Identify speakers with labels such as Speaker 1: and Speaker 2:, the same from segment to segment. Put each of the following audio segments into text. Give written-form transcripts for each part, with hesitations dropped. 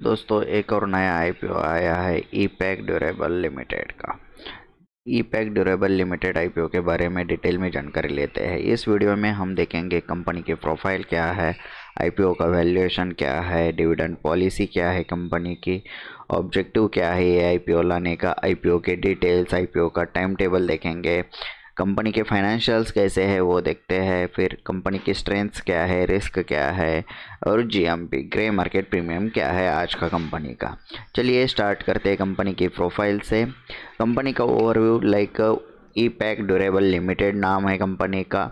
Speaker 1: दोस्तों एक और नया आईपीओ आया है ई-पैक ड्यूरेबल लिमिटेड का। ई-पैक ड्यूरेबल लिमिटेड आईपीओ के बारे में डिटेल में जानकारी लेते हैं। इस वीडियो में हम देखेंगे कंपनी की प्रोफाइल क्या है, आईपीओ का वैल्यूएशन क्या है, डिविडेंड पॉलिसी क्या है, कंपनी की ऑब्जेक्टिव क्या है ये आईपीओ लाने का, आईपीओ के डिटेल्स, आईपीओ का टाइम टेबल देखेंगे, कंपनी के फाइनेंशियल्स कैसे हैं वो देखते हैं, फिर कंपनी की स्ट्रेंथ्स क्या है, रिस्क क्या है और जीएमपी ग्रे मार्केट प्रीमियम क्या है आज का कंपनी का। चलिए स्टार्ट करते हैं कंपनी की प्रोफाइल से। कंपनी का ओवरव्यू ई-पैक ड्यूरेबल लिमिटेड नाम है कंपनी का।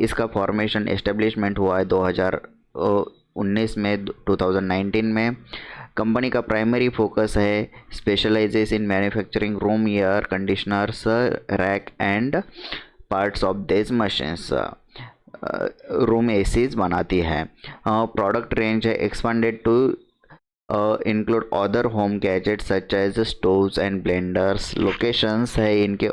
Speaker 1: इसका फॉर्मेशन एस्टेब्लिशमेंट हुआ है 2019 में 2019 में। कंपनी का प्राइमरी फोकस है specialises in manufacturing room air conditioners rack and parts of this machines. Room ACs बनाती है। प्रोडक्ट रेंज है expanded to include other home gadgets such as stoves and blenders. Locations है इनके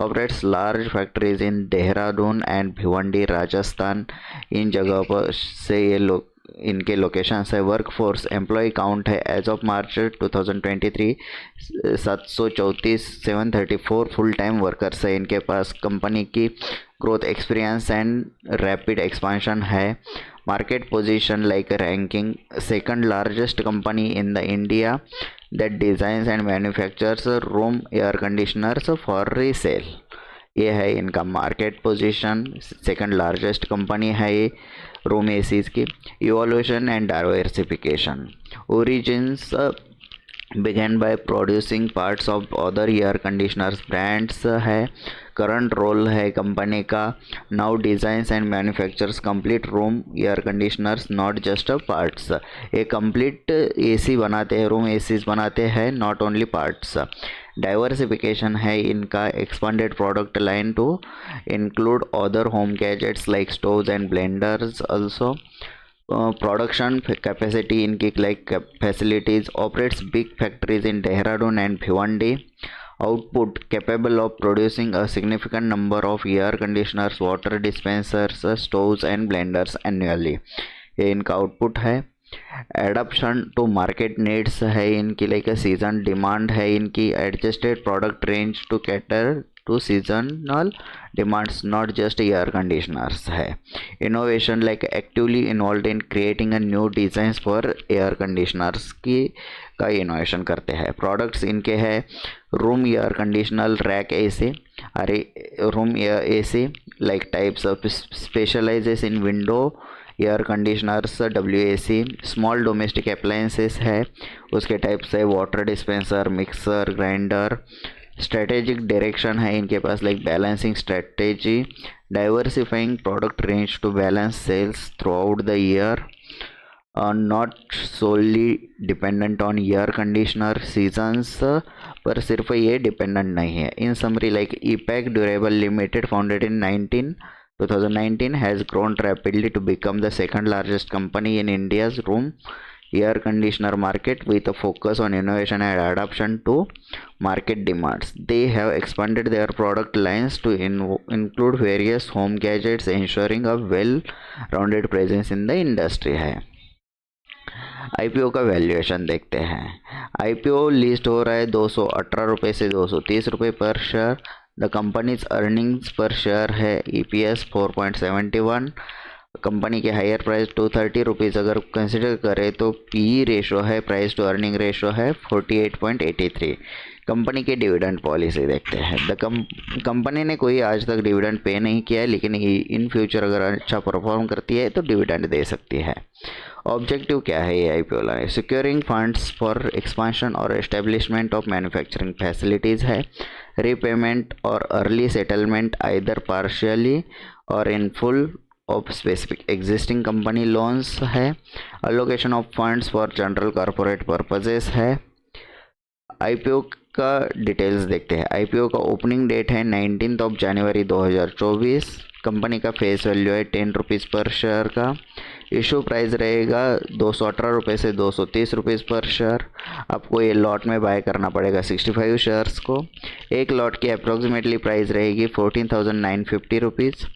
Speaker 1: operates large factories in Dehradun and Bhiwandi Rajasthan. इन जगह पर से ये लोग इनके लोकेशंस है। वर्कफोर्स एम्प्लॉय काउंट है as of March 2023 734 full time workers है इनके पास। कंपनी की growth experience and rapid expansion है। Market position like ranking second largest company in the India that designs and manufactures room air conditioners for resale. ये है इनका market position, second largest company है ये रूम एसीज की। Evolution and diversification. Origins began by producing parts of other air conditioners brands है। Current role है company का now designs and manufactures complete room air conditioners not just parts. ये complete AC बनाते हैं, room ACs बनाते हैं, not only parts. Diversification है इनका expanded product line to include other home gadgets like stoves and blenders also. Production capacity in like facilities operates big factories in Dehradun and Bhiwandi. Output capable of producing a significant number of air conditioners, water dispensers, stoves and blenders annually. ये इनका output है। Adaption to market needs है इनकी like season demand है इनकी। Adjusted product range to cater to seasonal demands not just air conditioners है। Innovation like actively involve in creating a new designs for air conditioners की का innovation करते हैं। Products इनके हैं room air conditioner rack AC, अरे room air AC like types of specialises in window air conditioners WAC। Small domestic appliances है उसके types है water dispenser, mixer, grinder. Strategic direction है इनके पास like balancing strategy, diversifying product range to balance sales throughout the year, not solely dependent on air conditioner seasons पर सिर्फ ये dependent नहीं है। In summary like EPack durable limited founded in 2019 has grown rapidly to become the second largest company in India's room air conditioner market with a focus on innovation and adaptation to market demands. They have expanded their product lines to include various home gadgets, ensuring a well-rounded presence in the industry है। IPO का valuation देखते हैं। IPO list हो रहा है 218 रुपये से 230 रुपये पर शेयर। द कंपनीज अर्निंग्स पर शेयर है EPS 4.71। कंपनी के हायर प्राइस 230 रुपीज़ अगर कंसिडर करें तो PE रेशो है, प्राइस टू अर्निंग रेशो है 48.83। कंपनी के डिविडेंड पॉलिसी देखते हैं। कंपनी ने कोई आज तक डिविडेंड पे नहीं किया है, लेकिन इन फ्यूचर अगर अच्छा परफॉर्म करती है तो डिविडेंड दे सकती है। ऑब्जेक्टिव क्या है ये आईपीओ लाने? सिक्योरिंग फंड्स फॉर एक्सपांशन और एस्टेब्लिशमेंट ऑफ मैन्युफैक्चरिंग फैसिलिटीज़ है। रीपेमेंट और अर्ली सेटलमेंट आइदर पार्शियली और in full of specific existing company loans है। Allocation of funds for general corporate purposes है। आईपीओ का डिटेल्स देखते हैं। आईपीओ का ओपनिंग डेट है 19 जनवरी 2024। कंपनी का फेस वैल्यू है 10 रुपीज़ पर शेयर का। इशू प्राइस रहेगा 218 रुपये से 230 रुपीज़ पर शेयर। आपको ये लॉट में बाय करना पड़ेगा 65 शेयर्स को। एक लॉट की अप्रॉक्सीमेटली प्राइस रहेगी 14,950 रुपीज़।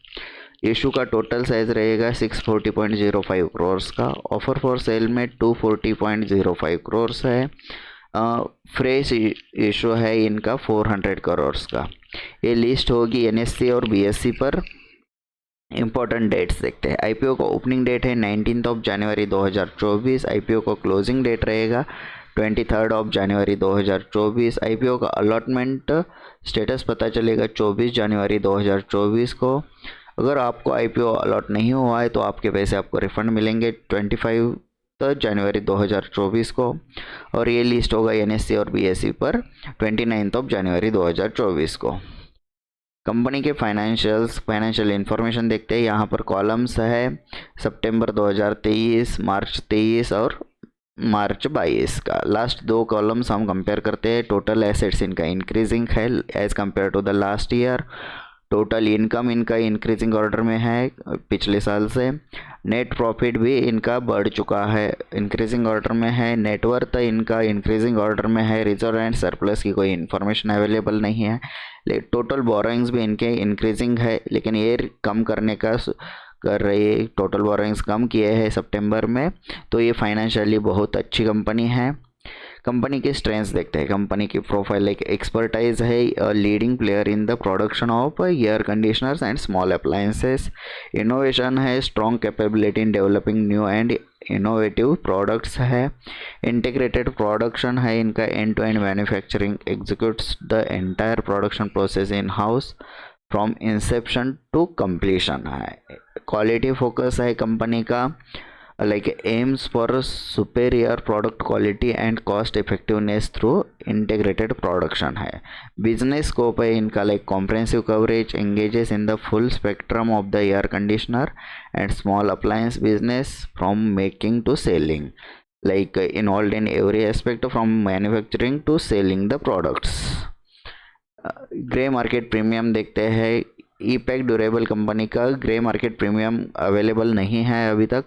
Speaker 1: इशू का टोटल साइज रहेगा 640.05 करोर्स का। ऑफर फॉर सेल में 240.05 करोर्स है। फ्रेश इशू है इनका 400 करोर्स का। ये लिस्ट होगी NSE और BSE पर। इम्पोर्टेंट डेट्स देखते हैं। IPO का ओपनिंग डेट है 19 जनवरी 2024। IPO का क्लोजिंग डेट रहेगा 23 जनवरी 2024। IPO का अलॉटमेंट स्टेटस पता चलेगा 24 जनवरी 2024 को। अगर आपको IPO अलॉट नहीं हुआ है तो आपके पैसे आपको रिफंड मिलेंगे 25 जनवरी 2024 को। और ये लिस्ट होगा NSE और BSE पर 29 जनवरी 2024 को। कंपनी के फाइनेंशियल इंफॉर्मेशन देखते हैं। यहाँ पर कॉलम्स है सितंबर 2023, मार्च 23 और मार्च 22 का। लास्ट दो कॉलम्स हम कंपेयर करते हैं। टोटल एसेट्स इनका इंक्रीजिंग है as compare to the last year. Total income इनका इंक्रीजिंग ऑर्डर में है पिछले साल से। नेट प्रॉफिट भी इनका बढ़ चुका है, इंक्रीजिंग ऑर्डर में है। नेटवर्थ इनका इंक्रीजिंग ऑर्डर में है। रिजर्व एंड सरप्लस की कोई इन्फॉर्मेशन अवेलेबल नहीं है। टोटल बोरोइंग्स भी इनके इंक्रीजिंग है, लेकिन ये कम करने का कर रही है। टोटल बोरोइंग्स कम किए हैं सितंबर में, तो ये फाइनेंशियली बहुत अच्छी कंपनी है। कंपनी के स्ट्रेंथ्स देखते हैं। कंपनी की प्रोफाइल एक एक्सपर्टाइज है, leading player in the production of air conditioners and small appliances. Innovation है, strong capability in developing new and innovative products है। इंटीग्रेटेड प्रोडक्शन है इनका, end to end manufacturing executes the entire production process in house from inception to completion है। Quality focus है company का, like aims for superior product quality and cost effectiveness through integrated production है। Business scope है इनका like comprehensive coverage, engages in the full spectrum of the air conditioner and small appliance business from making to selling, like involved in every aspect from manufacturing to selling the products। Grey market premium देखते हैं। EPACK durable company का grey market premium available नहीं है अभी तक,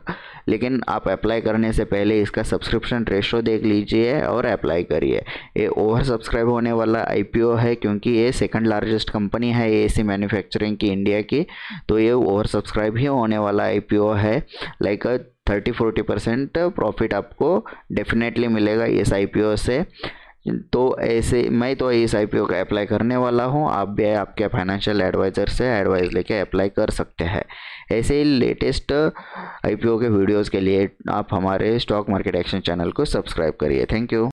Speaker 1: लेकिन आप apply करने से पहले इसका सब्सक्रिप्शन रेशो देख लीजिए और अप्लाई करिए। ये ओवर सब्सक्राइब होने वाला IPO है, क्योंकि ये सेकंड लार्जेस्ट कंपनी है AC मैन्युफैक्चरिंग की इंडिया की, तो ये ओवर सब्सक्राइब ही होने वाला IPO है। लाइक 30-40% प्रॉफिट आपको डेफिनेटली मिलेगा इस IPO से। तो ऐसे मैं तो इस IPO का अप्लाई करने वाला हूँ। आप भी आपके फाइनेंशियल एडवाइज़र से एडवाइस लेके अप्लाई कर सकते हैं। ऐसे ही लेटेस्ट IPO के वीडियोस के लिए आप हमारे स्टॉक मार्केट एक्शन चैनल को सब्सक्राइब करिए। Thank you.